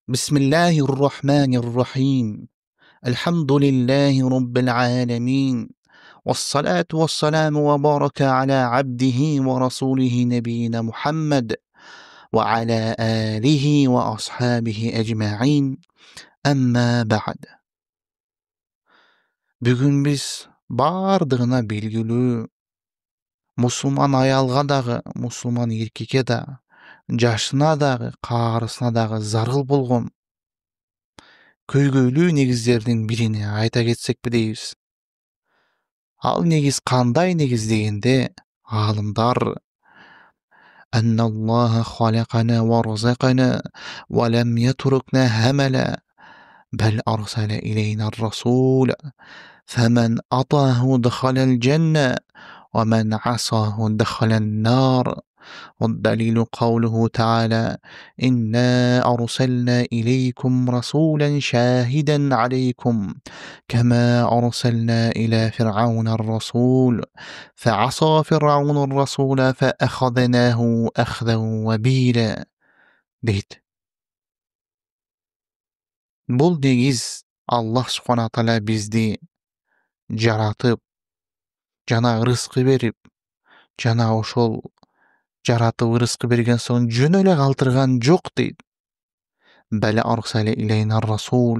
بسم الله الرحمن الرحيم. الحمد لله رب العالمين، والصلاة والسلام وبارك على عبده ورسوله نبينا محمد وعلى آله وأصحابه أجمعين. أما بعد. Bugün biz bardığına bilgili Müslüman ayalga dagı, Müslüman erkeke da, жашына дагы, каарысына дагы зарыл болгон көйгөйлүү негиздердин биrini айта кетсекпи дейбиз. Ал негиз кандай негиз дегенде, аалымдар Анналлаха халакана ва разакана ва лам ятрукна хамала бал арсала илейна расул фаман атаху дахалал жанна ва ман асаху дахалан нар. والدليل قوله تعالى: إنا أرسلنا إليكم رسولا شاهدا عليكم كما أرسلنا إلى فرعون الرسول فعصى فرعون الرسول فأخذناه أخذا وبيلا deydi. Бұл негиз Аллах Субхана Тағала бизди жаратып, жана рызкы берип, жана ошол жаратып рызкы берген соң жөн эле калтырган жок дейт. Бәле арсале илейна расул.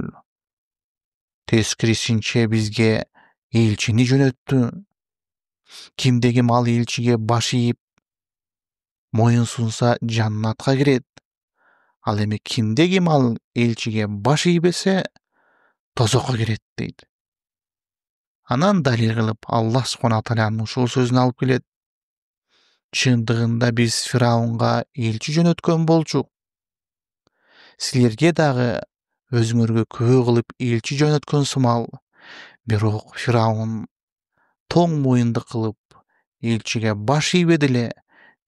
Тескирисинче бизге элчини жөнөттү. Кимдеги мал элчиге баш ийип, моюн сунса жаннатка кирет. Ал эми кимдеги мал элчиге баш ийбесе тозокко кирет дейт. Анан далил кылып Аллах Субхана Тағаланын ушул сөзүн алып келет. Чындыгында биз Фираунга элчи жөнөткөн болчук. Силерге дагы өзүңөргө күбө кылып элчи жөнөткөн сымал. Бирок Фираун тоң моюнду кылып элчиге баш ийбеди эле,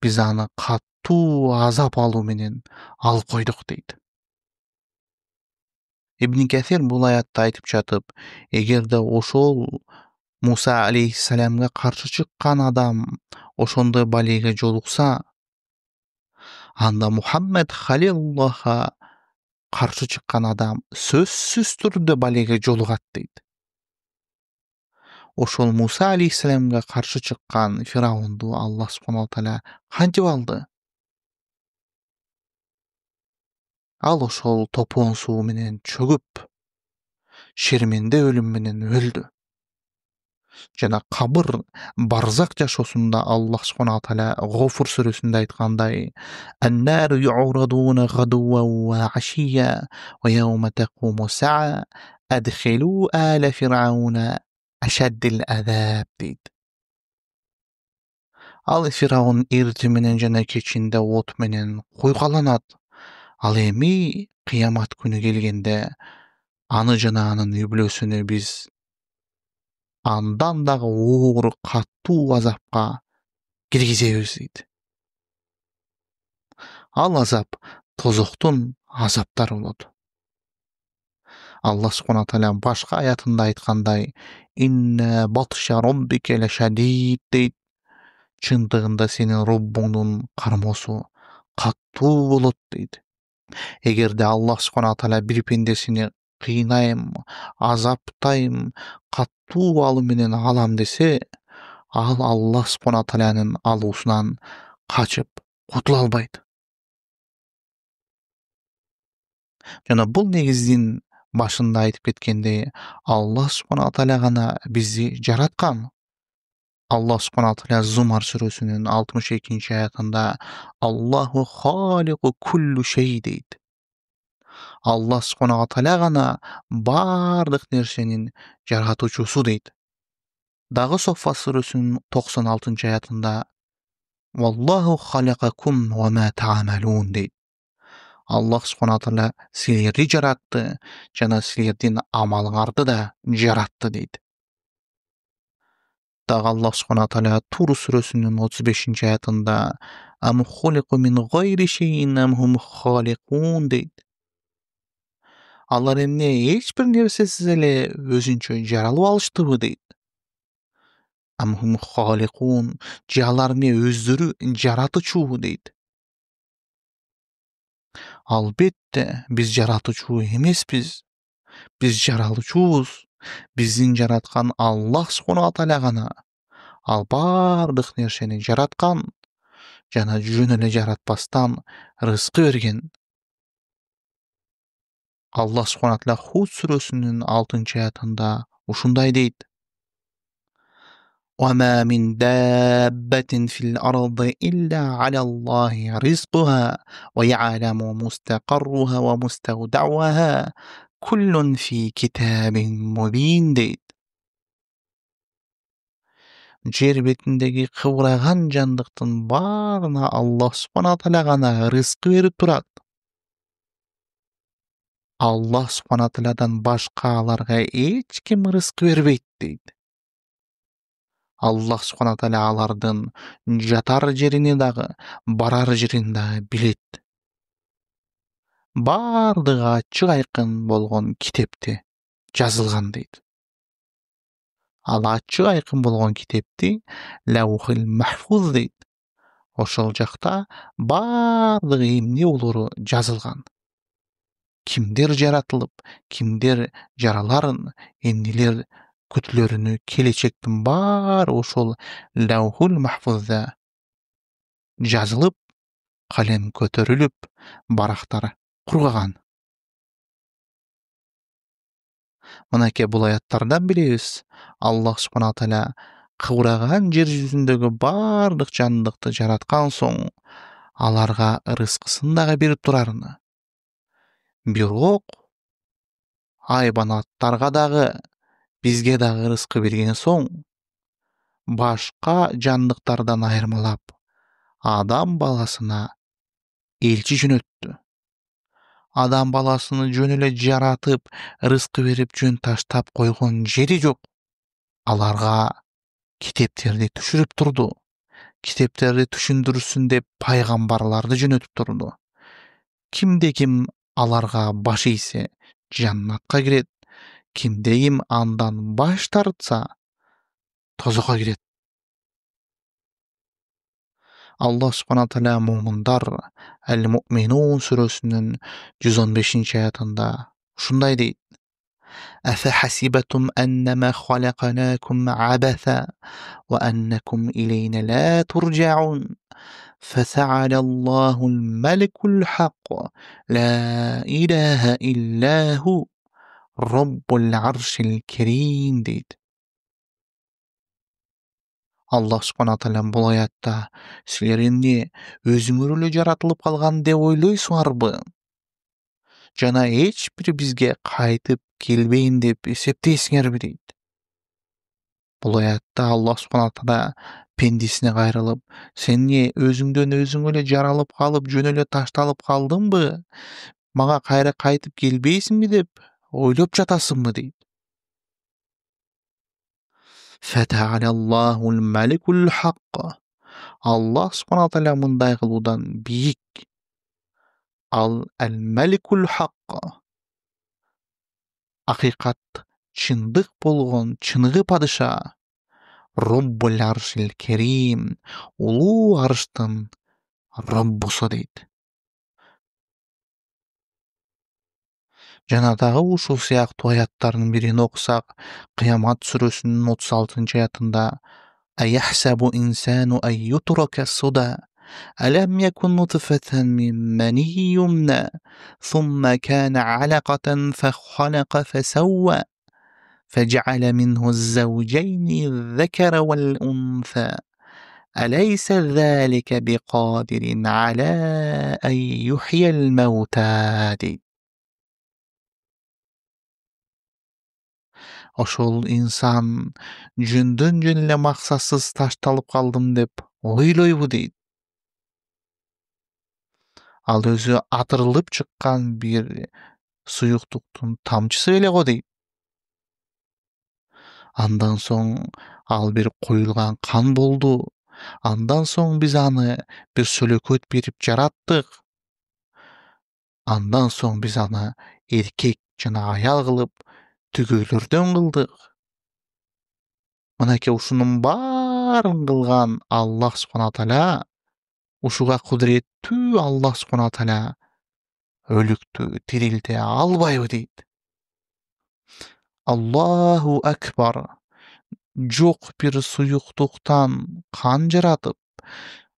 биз аны каттуу азап алуу менен алып койдук дейт. Ибн Касир бул аятты айтып жатып, эгерде ошол Муса алейхиссаламга каршы чыккан адам ошондой балийге жолукса, анда Мухаммед халилуллахка каршы чыккан адам сөзсүз түрдө балийге жолугат дейт. Ошол Муса алейхиссаламга каршы чыккан Фираунду Аллах Субхана Тағала кантип алды? Ал ошол топон суу менен чөгүп, шерменде өлүм менен өлдү. Жана кабыр барзак жашоосунда Аллах Субхана Тағала Гофур сүрөсүндө айткандай: "Аннару ю'радуна гадуа ва ашия ва яума тaqуму саа адхилу ала фирауна ашаддил азаб" дейт. Ал Фираун эрти менен жана кечинде от менен куйгаланат. Ал эми кыямат күнү келгенде аны жана анын үблөсүнү биз андан дагы оор каттуу азапка киргизебиз дейт. Ал азап тозоктун азаптары болот. Аллах Субхана Тағала башка аятында айткандай: "Инна батша роббике лашадид" дейт. Чындыгында сенин Роббуңдун кармоосу каттуу болот дейт. Эгерде Аллах Субхана Тағала бир пендесини кыйнайм, азаптайм, каттуу алуу менен алам десе, ал Аллах Субхана Тағаланын алуусунан качып кутула албайт. Жана бул негиздин башында айтып кеткендей, Аллах Субхана Тағала гана бизди жараткан. Аллах Субхана Тағала Зумар сүрөсүнүн 62-аятында Аллаху халику куллу шей дейт. Аллах Субхана Тағала гана бардык нерсенин жаратуучусу дейт. Дагы Соффа сүрөсүнүн 96-аятында Валлаху халакакум ва ма та'малун дейт. Аллах Субхана Тағала силерди жаратты, жана силердин амалыңарды да жаратты дейт. Дагы Аллах Субхана Тағала Тур сүрөсүнүн 35-аятында Ам хулику мин гайри шейин ам хум халикун дейт. Алар эмне эч бир нерсесиз эле өзүнчө жаралып алыштыбы дейт. Ам хум халикун, же алар эмне өздөрү жаратуучубу дейт. Albatta, biz yaratuvchi emasmiz. Biz жаралуучубуз. Биздин жараткан Аллах Субхана Тааля гана. Ал бардык нерсени жараткан жана жөн эле жаратпастан рызкы берген. Аллах Субхана Тааля Худ сүрөсүнүн 6-аятында ушундай дейт: وما من دابة في الأرض إلا على الله رزقها ويعلم مستقرها ومستودعها كل في كتاب مبين дейт. Жер бетиндеги кыбыраган жандыктын баарына Аллах Субхана Тааля гана рызкы берип турат. Аллах Субхана Таалядан башка аларга эч ким рызкы бербейт дейт. Аллах Субхана Тааля алардын жатар жерини дагы, барар жерин дагы билет. Бардыгы ачык айкын болгон китепте жазылган дейт. Ал ачык айкын болгон китепти Лаухил Махфуз дейт. Ошол жакта бардык эмне болору жазылган. Кимдер жаратылып, кимдер жараларын, эмнелер күтүлөрүнү, келечектин баары ошол Лаухул Махфузда жазылып, калем көтөрүлүп, барактар кургаган. Мынакей бул аяттардан билебиз, Аллах Субхана Тааля кыбыраган жер жүзүндөгү бардык жандыкты жараткан соң, аларга рызкысын дагы берип турарыны. Бирок айбанаттарга дагы, бизге дагы рызкы берген соң, башка жандыктардан айырмалап, адам баласына элчи жөнөттү. Адам баласыны жөн эле жаратып, рызкы берип жөн таштап койгон жери жок. Аларга китептерди түшүрүп турду. Китептерди түшүндүрсүн деп пайгамбарларды жөнөтүп турду. Кимде ким аларга баш ийсе, жаннатка кирет. Кимде ким андан баш тартса, тозокко кирет. Аллах Субхана Тааля мумундар Ал-Муъминун сүрөсүнүн 115-аятында ушундай дейт: أفحسبتم أنما خلقناكم عبثا وأنكم إلينا لا ترجعون فتعالى الله الملك الحق لا إله إلا هو رب العرش الكريم дейт. Аллах Субхана Тааля бул аятта силер эмне өзүңөр эле жаратылып калган деп ойлойсуңарбы? Жана эч бир бизге кайтып келбейин деп эсептейсиңерби дейт. Бул аятта Аллах Субхана Тааля пендисине кайрылып, сен эмне өзүңдөн өзүң эле жаралып калып, жөн эле ташталып калдыңбы? Мага кайра кайтып келбейсиңби деп ойлоп жатасыңбы дейт. فتعالى الله الملك الحق. Аллах Субхана Тааля мындай кылуудан бийик. Ал Ал-Маликул Хаққ. Акыйкат, чындык болгон чыныгы падыша. Роббул Аршил Керим. Улуу арштын Роббусу дейт. Жана дагы ушул сыяктуу аяттардын бирин окусак, Кыямат сүрөсүнүн 36-аятында أيحسب إنسان أن يترك سدى ألم يكن نطفة من مني يمنى ثم كان علقة فخلق فسوى فجعل منه الزوجين الذكر والأنثى أليس ذلك بقادر على أن يحيي الموتى deyt. Ошол инсан жөндөн жөн эле максатсыз ташталып калдым деп ойлойбу дейт. Ал өзү атырылып чыккан бир суюктуктун тамчысы эле го дейт. Андан соң ал бир коюлган кан болду. Андан соң биз аны бир сөлөкөт берип жараттык. Андан соң биз аны эркек жана аял кылып түгөйлөрдөн кылдык. Мынакей ушунун баарын кылган Аллах Субхана Тааля, ушуга кудуреттүү Аллах Субхана Тааля өлүктү тирилте албайбы дейт. Аллаху акбар. Жок бир суюктуктан кан жаратып,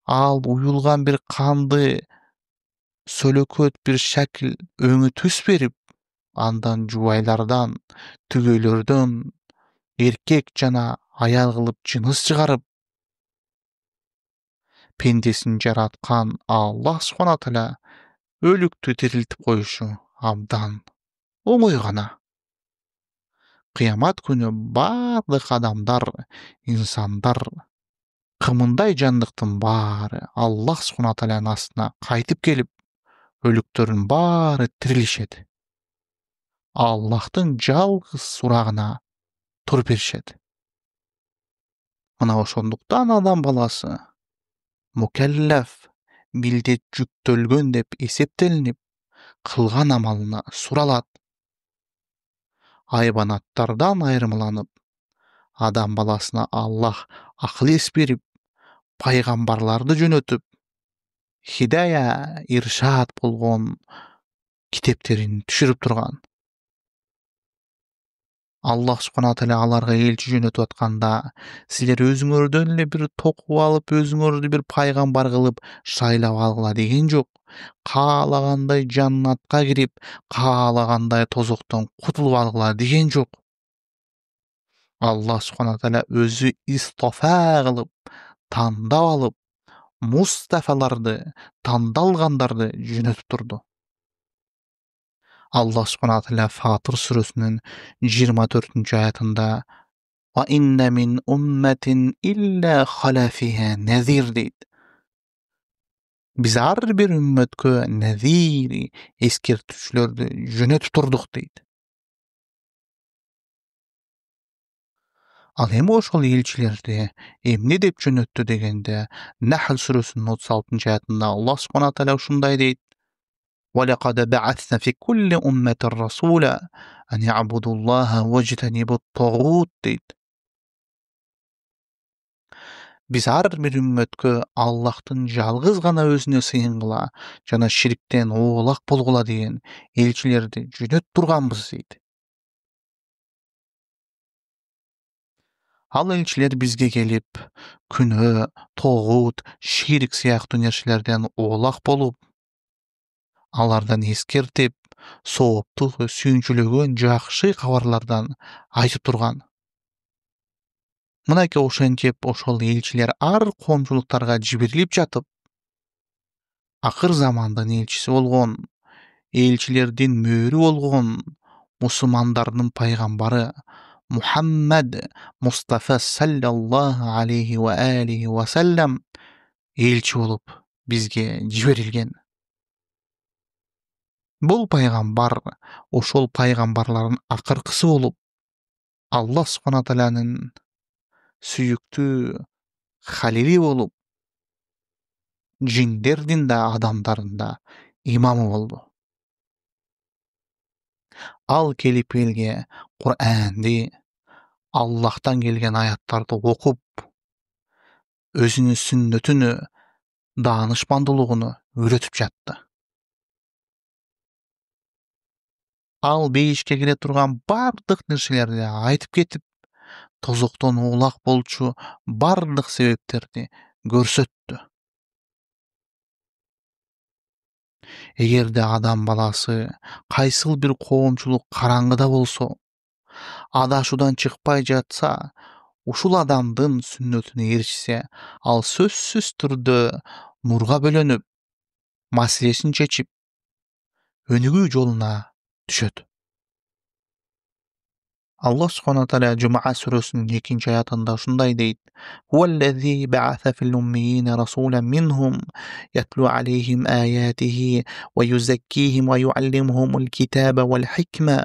ал уюлган бир канды сөлөкөт бир шакил өңү түс берип, андан жубайлардан, түгөйлөрдөн эркек жана аял кылып жыныс чыгарып, пендесин жараткан Аллах Субхана Тааля өлүктү тирилтип коюшу абдан оңой гана. Кыямат күнү бардык адамдар, инсандар, кымындай жандыктын баары Аллах Субхана Тааlanын астына кайтып келип, өлүктөрдүн баары тирилишет. Аллахтын жалгыз сурагына тур беришет. Мына ошондуктан адам баласы мукаллаф, милдет жүктөлгөн деп эсептелинип, кылган амалына суралат. Айбанаттардан айырмаланып, адам баласына Аллах акыл эс берип, пайгамбарларды жөнөтүп, хидая, иршад болгон китептерин түшүрүп турган. Аллах Субхана Тааля аларга элчи жөнөтүп атканда, силер өзүңөрдөн эле бир токуп алып, өзүңөрдү бир пайгамбар кылып шайлап алгыла деген жок. Каалагандай жаннатка кирип, каалагандай тозоктон кутулуп алгыла деген жок. Аллах Субхана Тааля өзү истофа кылып, тандап алып, мустафаларды, тандалгандарды жөнөтүп турду. Аллах Субхана Тааля Фатыр сүрөсүнүн 24-аятында "Ва инна мин умматин илля хала фиха назир" дейт. Биз ар бир үммөткө назир, эскертүүчүлөрдү жөнөтүп турдук дейт. Ал эми ошол элчилерди эмне деп жөнөттү дегенде, Нахл сүрөсүнүн 36-аятында Аллах Субхана Тааля ушундай дейт: وَلَقَدْ بَعَثْنَا فِي كُلِّ أُمَّةٍ رَسُولًا أَنِ اعْبُدُوا اللَّهَ وَاجْتَنِبُوا الطَّاغُوتَ дейт. Биз ар бир үммөткө Аллахтын жалгыз гана өзүнө сыйынгыла жана ширктен оолак болгула деген элчилерди жөнөтүп турганбыз дейт. Ал элчилер бизге келип, күнөө, тогут, ширк сыяктуу нерселерден оолак болуп, алардан эскертип, сооптук, сүйүнчүлөгөн жакшы кабарлардан айтып турган. Мынакей ошентип ошол элчилер ар коомчулуктарга жиберилип жатып, акыр замандын элчиси болгон, элчилердин мөөрү болгон мусулмандардын пайгамбары Мухаммад Мустафа саллаллаху алейхи ва алейхи ва саллям элчи болуп бизге жиберилген. Бул пайгамбар ошол пайгамбарлардын акыркысы болуп, Аллах Субхана Тааlanын сүйүктүү халили болуп, жиндердин да адамдардын да имамы болду. Ал келип элге Кур'анды, Аллахтан келген аяттарды окуп, өзүнүн сүннөтүнү, даанышмандуулугуну үйрөтүп жатты. Ал бейишке кире турган бардык нерселерди айтып кетип, тозоктон оолак болчу бардык себептерди көрсөттү. Эгерде адам баласы кайсыл бир коомчулук караңгыда болсо, адашуудан чыкпай жатса, ушул адамдын сүннөтүнө ээрчисе, ал сөзсүз түрдө нурга бөлөнүп, маселесин чечип, өнүгүү жолуна түшөт. Аллах Субхана Тааля Жумаа сүрөсүнүн 2-аятында ушундай дейт: "Хуаллази ба'аса фил уммиина расулан минхум ятлу алейхим аятихи ва юзаккихим ва юаллимухумул китаба вал хикма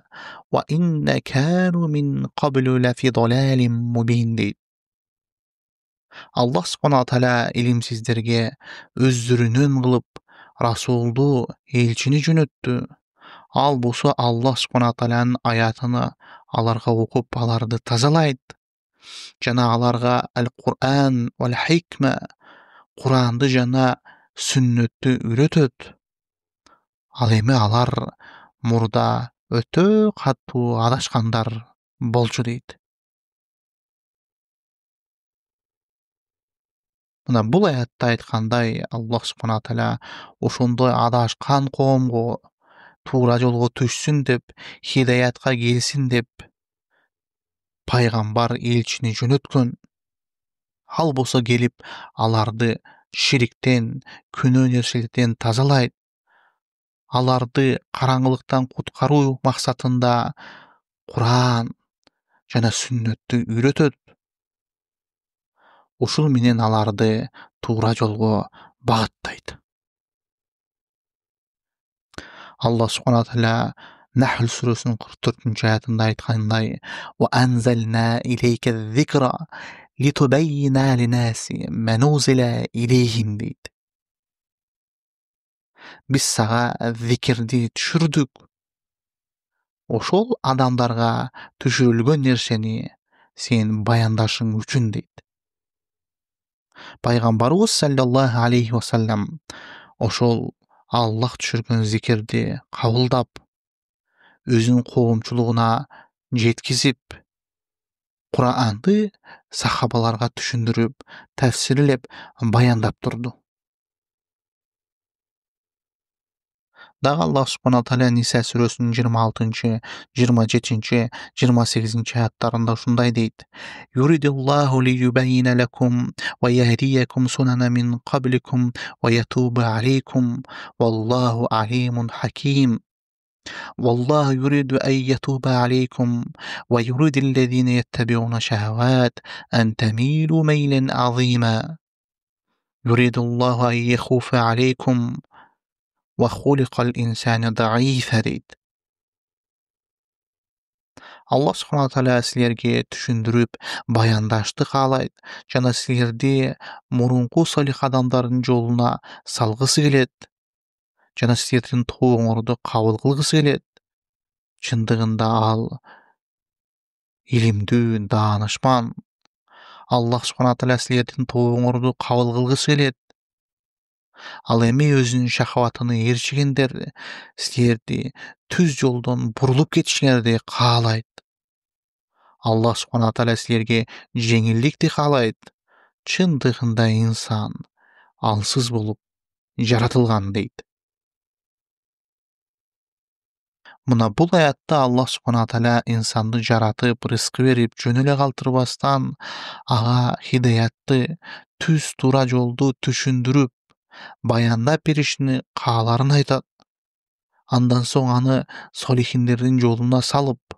ва инна кану мин qaблу лафи далалин мубин" дейт. Аллах Субхана Тааля илимсиздерге өздөрүнөн кылып расулду, элчини жөнөттү. Ал болсо Аллах Субхана Тааlanын аятыны аларга окуп, аларды тазалайт жана аларга Аль-Кур'ан вал хикма, Куранды жана сүннөттү үйрөтөт. Ал эми алар мурда өтө катуу адашкандар болчу дейт. Мына бул аятта айткандай, Аллах субхана тааля ошондой адашкан коомго туура жолго түшсүн деп, хидаятка келсин деп пайгамбар элчини жөнөткөн. Ал болсо келип аларды шириктен, күнөө нерселерден тазалайт. Аларды караңгылыктан куткаруу максатында Куран жана сүннөттү үйрөтөт. Ушул менен аларды туура жолго багыттайт. Аллах субхана тааля Нахл сүрөсүнүн 44-аятында айткандай: "Ва анзална илейка зикра литубаййина линаси ма нузила илейхим" дейт. Биз сага зикирди түшүрдүк. Ошол адамдарга түшүрүлгөн нерсени сен баяндашың үчүн дейт. Пайгамбарыбыз саллаллаху алейхи ва саллям ошол Аллах түшүргөн зикирди кабылдап, өзүнүн коомчулугуна жеткизип, Куранды сахабаларга түшүндүрүп, тафсирлеп, баяндап турду. Дагы Аллах субхана тааля Ниса сүрөсүнүн 26, 27, 28 аяттарында ушундай дейт: "Юридуллаху лiyubayyina lakum ва yahdiyakum sunana min qablikum ва yatuba алейкум, валлаху алимун хаким". والله يريد أن يتوب عليكم ويريد الذين يتبعون الشهوات أن تميلوا ميلا عظيما يريد الله أن يخوف عليكم وخلق الإنسان ضعيفا deydi. Allah subhanahu taala sizlerge түшүндүрүп, баяндашты каалайт жана силерди мурунку салих адамдардын жолуна салгысы келет жана силердин тобуңорду кабыл кылгысы келет. Чындыгында ал илимдүү, даанышман. Аллах субхана тааля силердин тобуңорду кабыл кылгысы келет. Ал эми өзүнүн шахватына ээрчигендер силерди түз жолдон бурулуп кетишиңерди каалайт. Аллах субхана тааля силерге жеңилдикти каалайт. Чындыгында инсан алсыз болуп жаратылган дейт. Мына бул аятта Аллах субхана тааля инсанды жаратып, рызкы берип, жөн эле калтырбастан ага хидаятты, түз туура жолду түшүндүрүп, баяндап беришини кааларын айтат. Андан соң аны солихиндердин жолуна салып,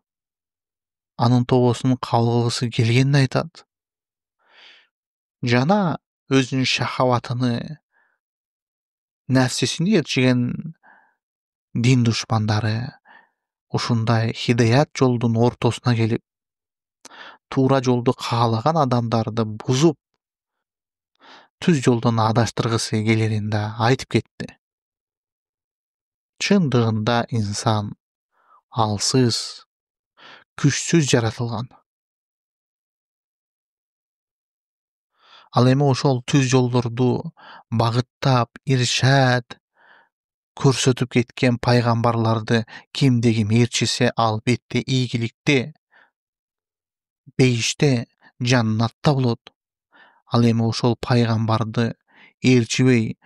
анын тобосун кабыл кылгысы келгенин айтат. Жана өзүнүн шахаватыны, нәфсисин ээрчиген дин душмандары ушундай хидаят жолдун ортосуна келип, туура жолду каалаган адамдарды бузуп, түз жолдон адаштыргысы келерин да айтып кетти. Чындыгында инсан алсыз, күчсүз жаратылган. Ал эми ошол түз жолдорду багыттап, иршад көрсөтүп кеткен пайгамбарларды кимде ким ээрчисе, албетте ийгиликте, бейиште, жаннатта болот. Ал эми ошол пайгамбарды ээрчибей,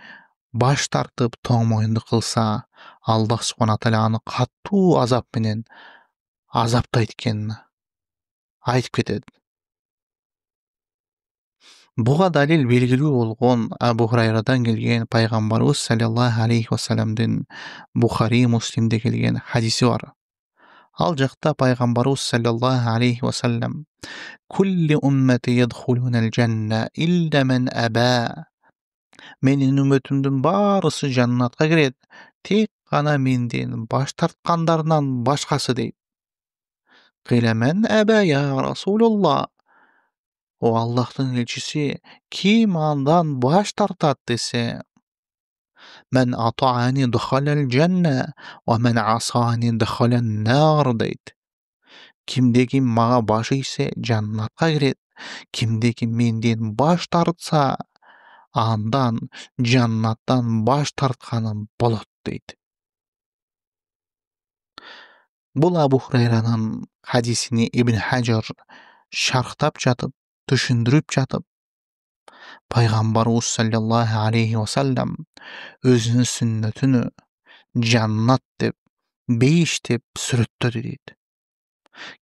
баш тартып, тоң моюндук кылса, Аллах субхана тааля аны катуу азап менен азаптайт экенин айтып кетет. Буга далил белгилүү болгон Абу Хурайрадан келген пайгамбарыбыз саллаллаху алейхи ва салламдын Бухари, Муслимде келген хадиси бар. Ал жакта пайгамбарыбыз саллаллаху алейхи ва саллам: "Кулли уммати ядхулунал жанна илля ман аба". Менин үммөтүмдүн баарысы жаннатка кирет, тек гана менден баш тарткандарынан башкасы дейт. Кыйла мен аба я Расулуллах. О Аллахтын элчиси, ким андан баш тартат десе, мен атаани дахалал жанна ва мен асани дахалан нар дейт. Кимде ким мага баш ийсе жаннатка кирет, кимде ким менден баш тартса, андан жаннаттан баш тартканы болот дейт. Бул Абу Хурайранын хадисини Ибн Хаджар шархтап жатып, түшүндүрүп жатып, пайгамбарыбыз саллаллаху алейхи ва саллям өзүнүн сүннөтүнү жаннат деп, бейиш деп сүрөттөдү дейт.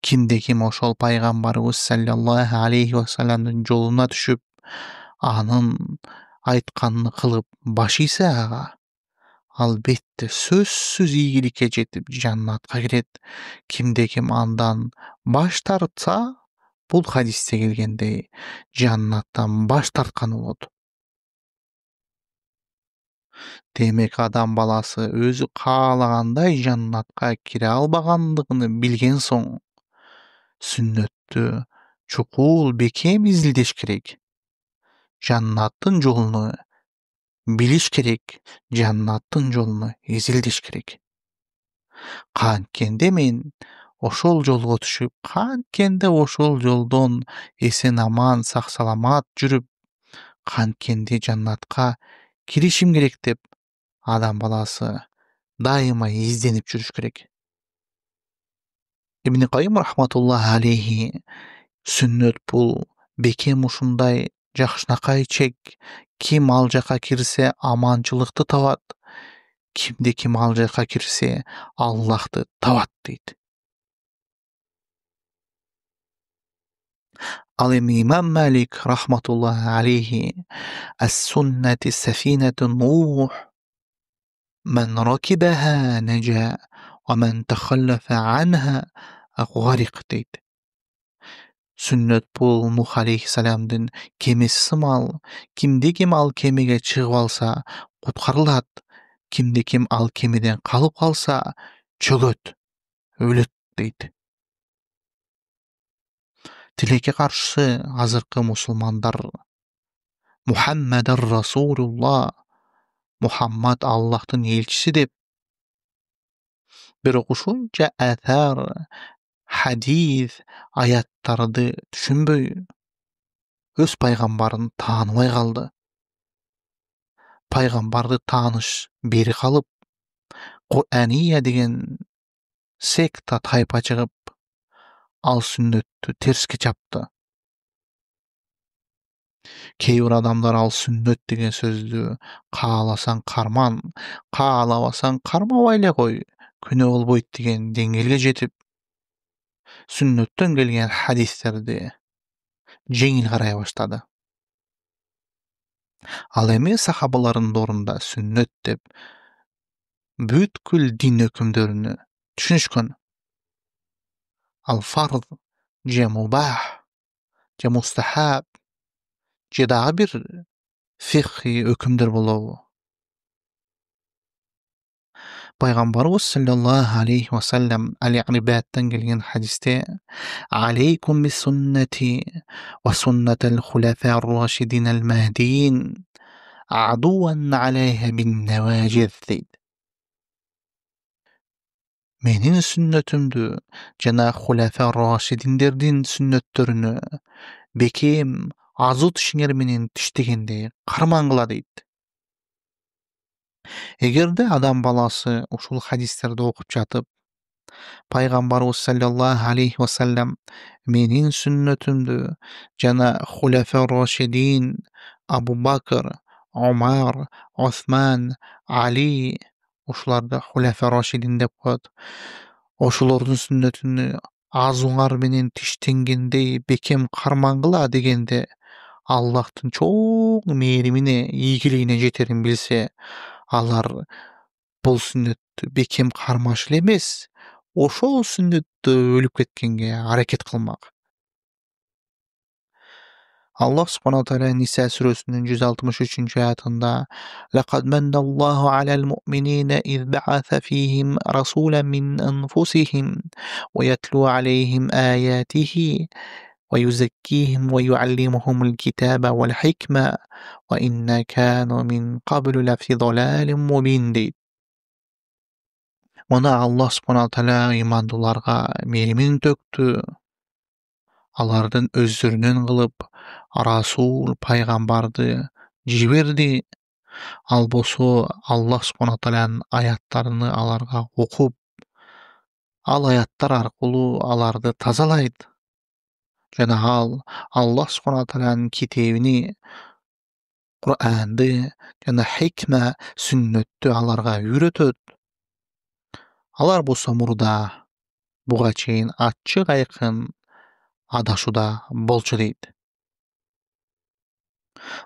Кимде ким ошол пайгамбарыбыз саллаллаху алейхи ва саллямдын жолуна түшүп, анын айтканын кылып башыйса ага, албетте сөзсүз ийгиликке жетип жаннатка кирет. Кимде ким андан баш тартса, бул хадисте келгендей жаннаттан баш тарткан болот. Демек адам баласы өзү каалагандай жаннатка кире албагандыгын билген соң, сүннөттү чукул бекем изилдеш керек. Жаннаттын жолуну билиш керек, жаннаттын жолуну изилдеш керек. Канткенде мен ошол жолго түшүп, канткенде ошол жолдон эсен аман, сак саламат жүрүп, канткенде жаннатка киришим керек деп адам баласы дайыма изденип жүрүш керек. Ибн Кайым рахматуллахи алейхи сүннөт бул бекем ушундай жакшынакай чек. Ким ал жака кирсе аманчылыкты табат. Кимде ким ал жака кирсе Аллахты табат дейт. Ал эми Имам Малик рахматуллахи алейхи ас-суннати сафинату Нух من ركبها نجا ومن تخلف عنها غرق дейт. Сүннөт бул Нух алейхиссаламдын кемеси сымал. Кимде ким ал кемеге чыгып алса, куткарылат. Кимде ким ал кемеден калып калса, чөгөт, өлөт дейт. Тилекке каршы азыркы мусулмандар Мухаммадар Расулулла, Мухаммад Аллахтын элчиси деп, бирок ушунча атар, хадис, аяттарды түшүнбөй, өз пайгамбарын тааныбай калды. Пайгамбарды тааныш бери калып, Кур'ания деген секта тайпа чыгып, ал сүннөттү терске чапты. Кээ бир адамдар ал сүннөт деген сөздү кааласаң карман, каалабасаң кармабай эле кой, күнөө болбойт деген деңгээлге жетип, сүннөттөн келген хадистерди жеңил карай баштады. Ал эми сахабалардын доорунда сүннөт деп бүткүл дин өкүмдөрүнү түшүнүшкөн. Ал фард, же мубах, же мустахаб, же дагы бир фикхи өкүмдөр болобу. Пайгамбарыбыз саллаллаху алейхи ва саллям Али-Рибаттан келген хадисте алейкум бис суннати ва суннатал хулафа'r рашидин ал-махдиин адуан алейха бин наважид дейт. Менин сүннөтүмдү жана хулафа'r рашидиндердин сүннөттөрүнү бекем азу тишиңер менен тиштегендей кармангыла дейт. Эгерде адам баласы ушул хадистерди окуп жатып, пайгамбарыбыз саллаллаху алейхи ва саллям менин сүннөтүмдү жана хулафа'r рашидин Абу Бакр, Умар, Осман, Али, ушуларды хулафа'r рашидин деп коет. Ошолордун сүннөтүнү азуңар менен тиштенгендей бекем кармангыла дегенде, Аллахтын чоң мээримине, ийгилигине жетерин билсе, алар бул сүннөттү бекем кармаш эле эмес, ошол сүннөттө өлүп кеткенге аракет кылмак. Аллах субхана тааля Ниса сүрөсүнүн 163-аятында «Лақад манналлаху алал муъминина из ба'аса фихим расулан мин анфусихим ва ятлу алейхим аятихи ва юзаккихим ва юаллимухумул китаба вал хикма ва инна кану мин қаблу лафи далалин мубин» дейт. Мына Аллах субхана тааля имандууларга мээримин төктү. Алардын өздөрүнөн кылып расул, пайгамбарды жиберди. Ал болсо Аллах субхана таалянын аяттарын аларга окуп, Ал аяттар аркылуу аларды тазалайт жана ал Аллах Субхана Тааlanын китебини, Кур'анды жана хикма, сүннөттү аларга үйрөтөт. Алар болсо мурда буга чейин ачык айкын адашууда болчу дейт.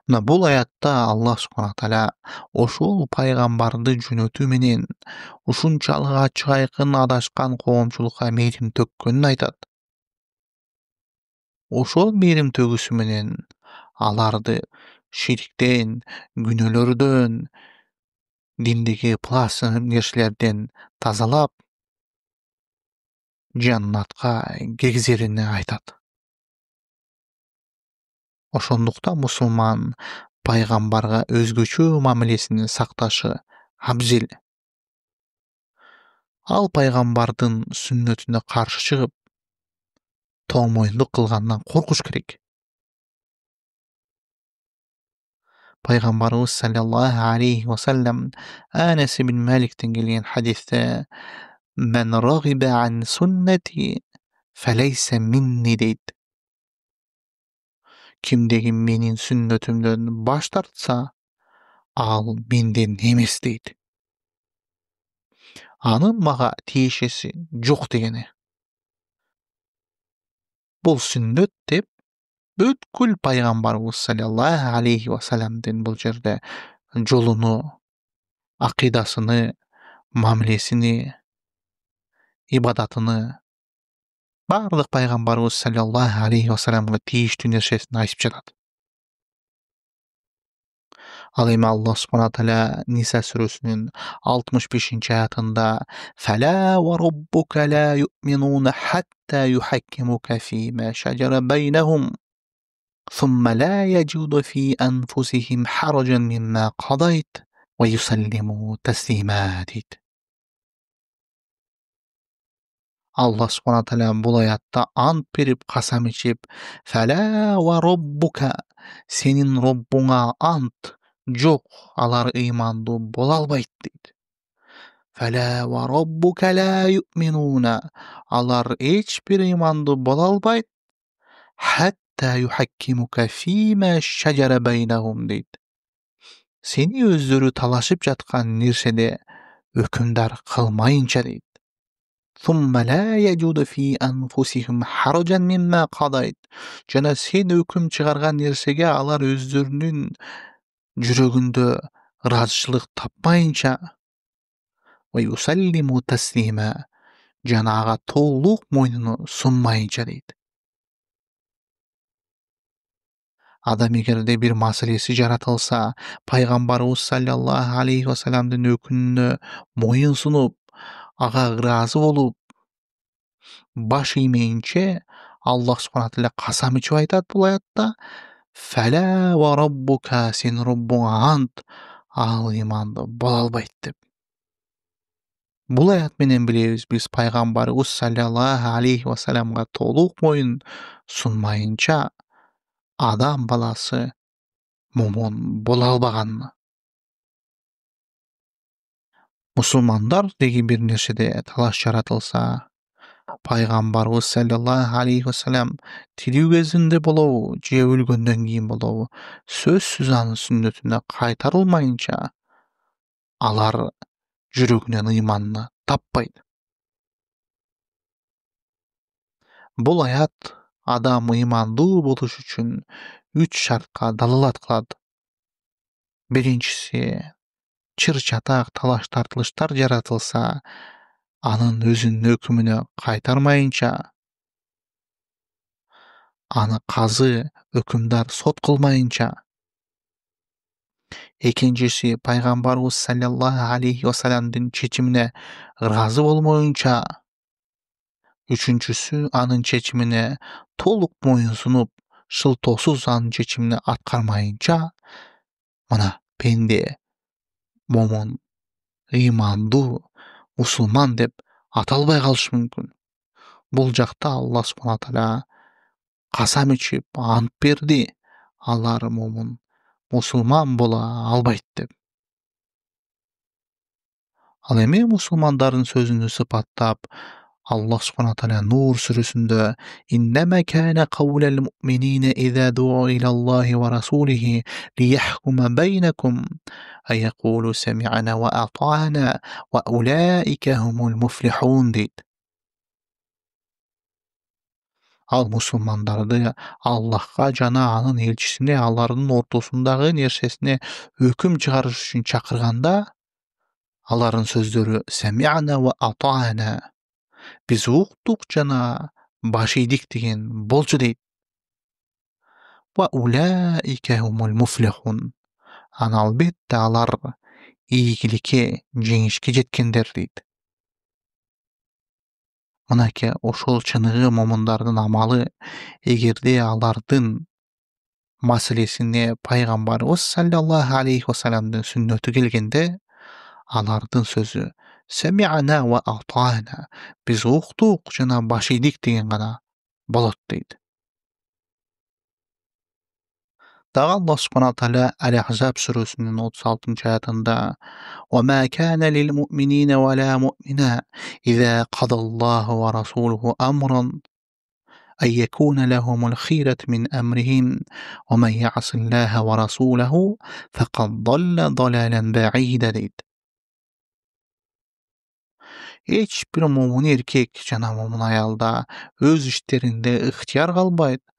Мына бул аятта Аллах Субхана Таала ошол пайгамбарды жөнөтүү менен ушунчалык ачык айкын адашкан коомчулукка мээрим төккөнүн айтат. Ошол мээрим төгүсү менен аларды шириктен, күнөөлөрдөн, диндеги нерселерден тазалап, жаннатка киргизерин айтат. Ошондуктан мусулман пайгамбарга өзгөчө мамилесин сакташы абзел. Ал пайгамбардын сүннөтүнө каршы чыгып, тоомоюндук кылгандан коркуш керек. Пайгамбарыбыз саллаллаху алейхи ва саллям Анас ибн Маликтен келген хадисте "Мен рагиба ан суннати фалейса минни" дейт. Кимдеги менин сүннөтүмдөн баш тартса, ал менден эмес дейт. Анын мага тиешеси жок дегени. Бул сүннөт деп бүткүл пайгамбарыбыз саллаллаху алейхи ва саллямдын бул жерде жолуну, акыйдасыны, мамилесини, ибадатыны барлык пайгамбарыбыз саллаллаху алейхи ва саллямга тийиштүү нерсесин айтып жатат. Ал эми Аллах Субхана Таала Ниса сүрөсүнүн 65-аятында "Фала ва раббука ла ю'минуна хатта юхаккимука фима шаджара байнахум, сумма ла яджиду фи анфусихим хараджан мимма кадайт ва юсаллиму таслима" дейт. Аллах Субхана Таала бул аятта ант берип касам ичип, "Фала ва раббука" сенин Роббуңа ант, жок, алар ыймандуу боло албайт дейт. "Фала ва раббука ла ю'минуна" алар эч бир ыймандуу боло албайт. "Хатта юхаккимука фима шаджара байнахум" дейт. Сени өздөрү талашып жаткан нерседе өкүмдар кылмайынча дейт. "Сумма ла яджуду фи анфусихим хараджан мимма кадайт" жана сен өкүм чыгарган нерсеге алар өздөрүнүн жүрөгүндө ыраазычылык тапмайынча ва юсаллиму таслима жана ага толук мойнуну сунмайынча дейт. Адам эгерде бир маселеси жаратылса, пайгамбарыбыз саллаллаху алейхи ва саллямдын өкүмүнө моюн сунуп, ага ыраазы болуп, баш иймейинче Аллах Субхана Таала касам ичип айтат бул аятта: "Фала ва раббука" сенин Роббуңа ант, ал ыймандуу боло албайт деп. Бул аят менен билебиз, биз пайгамбарыбыз саллаллаху алейхи ва саллямга толук моюн сунмайынча адам баласы момун боло албаганын. Мусулмандар деген бир нерседе талаш жаратылса, пайгамбарыбыз саллаллаху алейхи ва саллям тирүү кезинде болобу, же өлгөндөн кийин болобу, сөзсүз анын сүннөтүнө кайтарылмайынча алар жүрөгүнөн ыйманны таппайт. Бул аят адам ыймандуу болуш үчүн 3 шартка далалат кылат. Биринчиси, чыр-чатак талаш тартылыштар жаратылса, анын өзүнүн өкүмүнө кайтармайынча, аны казы өкүмдар сот кылмайынча. Экинчиси, пайгамбарыбыз саллаллаху алейхи ва саллямдын чечимине ыраазы болмоюнча. Үчүнчүсү, анын чечимине толук моюн сунуп, шылтоосуз анын чечимине аткармайынча, мына пенде момун, ыймандуу, мусулман деп аталбай калышы мүмкүн. Бул жакта Аллах Субхана Таала касам ичип ант берди, алар момун, мусулман боло албайт деп. Ал эми мусулмандардын сөзүн сыпаттап, Allah subhanahu wa taala Nur surasında "İnnema kana kavlel mu'minina iza du'u ilallahi ve rasulihi liyahkuma beynekum en yekulu semi'na ve ata'na ve ulaika humul muflihun" deydi. Al musulmandardy Allah'a jana anın elçisine alarının ortasındağı nersesine hüküm çıkarış üçün çakırganda aların sözleri semi'na ve ata'na biz uqtuk jana baş iýdik digen bolçu deydi. Ve ulaike humul muflihun. Ana albatta alar iýgilike, jeňişke jetkenler deydi. Manake oşol çynygy mominlardyň amaly egerde alardyn maselesine Paýgambarybys sallallahu aleyhi we sellem'den sünneti gelgende alardyn sözü semi'na we ata'na biz uqtuk jana baş iýdik digen gana bolat deydi. Daga Allah subhanahu wa ta'ala Al-Ahzab surasının 36. ayetinde وَمَا كَانَ لِلْمُؤْمِنِينَ وَلَا مُؤْمِنَاتٍ إِذَا قَضَى اللَّهُ وَرَسُولُهُ أَمْرًا أَن يَكُونَ لَهُمُ الْخِيرَةُ مِنْ أَمْرِهِمْ وَمَنْ يَعْصِ اللَّهَ وَرَسُولَهُ فَقَدْ ضَلَّ ضَلَالًا بَعِيدًا deydi. Hiç bir mumun erkek jana mumun ayalda öz işlerinde ihtiyar galbaýdy.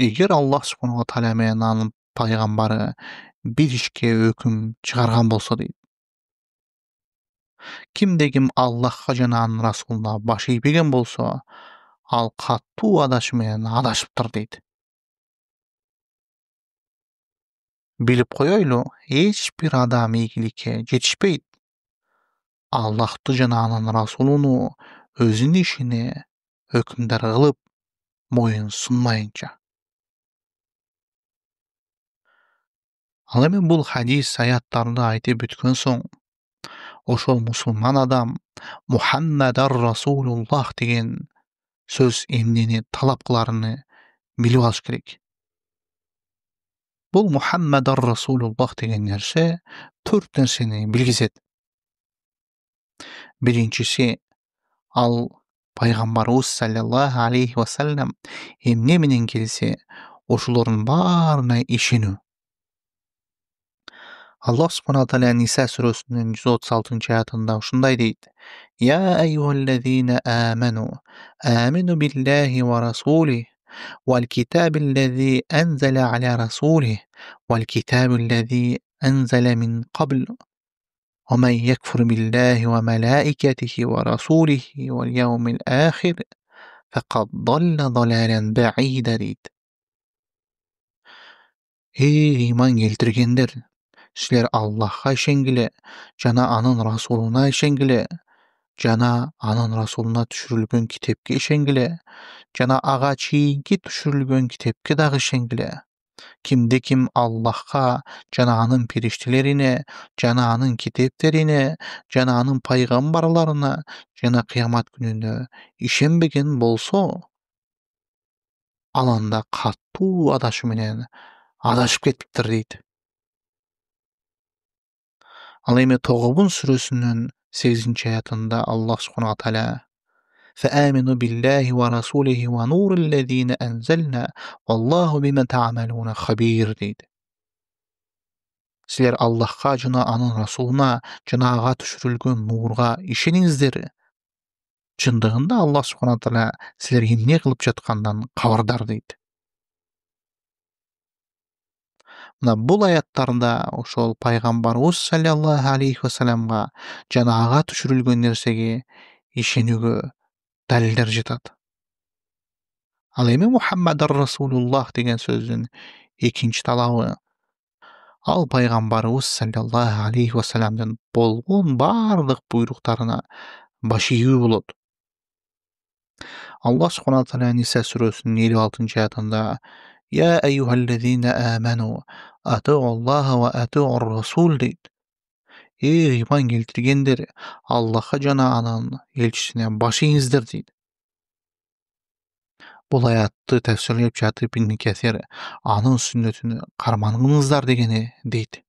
Eger Allah subhanahu wa taala meýan paýgambary bir işke höküm çygargan bolsa deydi. Kimde Allah'a jana anyň rasulyna baş iýbegen bolsa, al kattu adaşmaýan adaşypdyr deydi. Bilip goýaýly, hiç bir adam iýgilike jetişpeýdi. Allah'ty jana anyň rasulyny özüň işine hökümdar gylyp moýun sunmaýynça. Al emen bul hadis ayatlaryny aýtyp bütgän soň oşol musulman adam Muhammedar Rasulullah digen söz emnini talap kılaryny bilip alyş gerek. Bul Muhammedar Rasulullah digen nerse dört nerseni bilgizet. Birinçisi al Paýgambarybys sallallahu aleyhi we sellem emne menen gelse oşularyň baryna işini. Allah subhanahu wa taala Nisa surasının 136. ayetinde şunday deydi. Ya eyyühellezine amenu aminu billahi ve rasulih vel kitabillezî enzele ala rasulih vel kitabillezî enzele min qabl ve men yekfur billahi ve melâiketihi ve rasulihi vel yevmil âhir fekad dalle dalalen ba'îda deydi. Ey iman geltirgenler! Sizler Allah'a işengile, jana anyň rasulyna işengile, jana anyň rasulyna düşürilgen kitepge işengile, jana aga çiğinki düşürilgen kitepge dagy işengile. Kimde Allah'a, jana anyň periştelerine, jana anyň kiteplerine, jana anyň paýgambarlaryna, jana kıyamat gününe işenbegen bolsa, alanda kattu adaşy menen adaşyp ketipdir deydi. Al eme Togabun surasının 8. ayetinde Allah subhanahu wa ta'ala فَآمِنُوا بِاللّٰهِ وَرَسُولِهِ وَنُورِ الَّذ۪ينَ أَنْزَلْنَا وَاللّٰهُ بِمَا تَعْمَلُونَ خَب۪يرٌ deydi. Sizler Allah'a, jana anyň rasulyna, jana aga düşürilgen nurga işeninizdir. Çındygynda Allah subhanahu wa ta'ala sizler emne kılıp jatkandan kabardar deydi. Bul ayatlarında oşol Paýgambarybys sallallahu aleyhi we sellem'e janaga düşürilgen nersege işenige daliller jetat. Al eme Muhammedar Rasulullah digen sözdün ikinci talaby al Paýgambarybys sallallahu aleyhi we sellem'den bolgun barlyk buyruktaryna baş iýibi bolat. Allah subhanahu wa taala Nisa surasının 56. ayetinde Ya eyyühellezine amenu ati'ullaha ve ati'ur rasul deydi. Ey iman geltirgenler Allah'a jana anyň elçisine baş iýinizdir deydi. Bul ayatty tefsirlep jatyp Ibn Kesir anyň sünnetini karmanyňyzlar degeni deydi.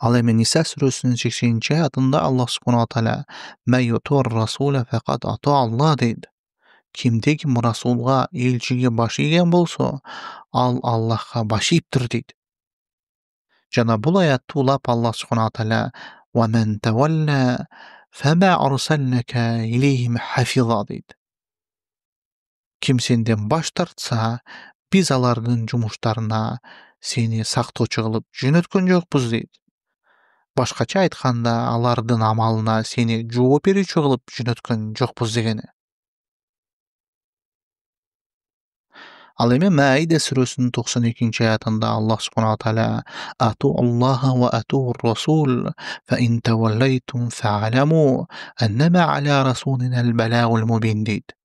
Ал эми Ниса сүрөсүнүн 80-аятында Аллах субхана ва тааля «Мә ютур расуля фақат ата Аллах» дейт. Кимде-ким расулга, элчиге баш ийген болсо, ал Аллахка баш ийиптир дейт. Жана бул аятты улап Аллах субхана ва тааля «Ва мен тавалла фама арсалнака илейхим хафиза» дейт. Ким сенден баш тартса, биз алардын жумуштарына сени сактоочу кылып жөнөткөн жокпуз дейт. Башкача айтканда, алардын амалына сени жооп берүүчү кылып жөнөткөн жокпуз дегени. Ал эми Маида сүрөсүнүн 92-аятында Аллах субхана ва тааля «Ату Аллаха ва ату расул, фа ин таваллайтум фа'ламу аннама аля расулинал балагул мубин» дейт.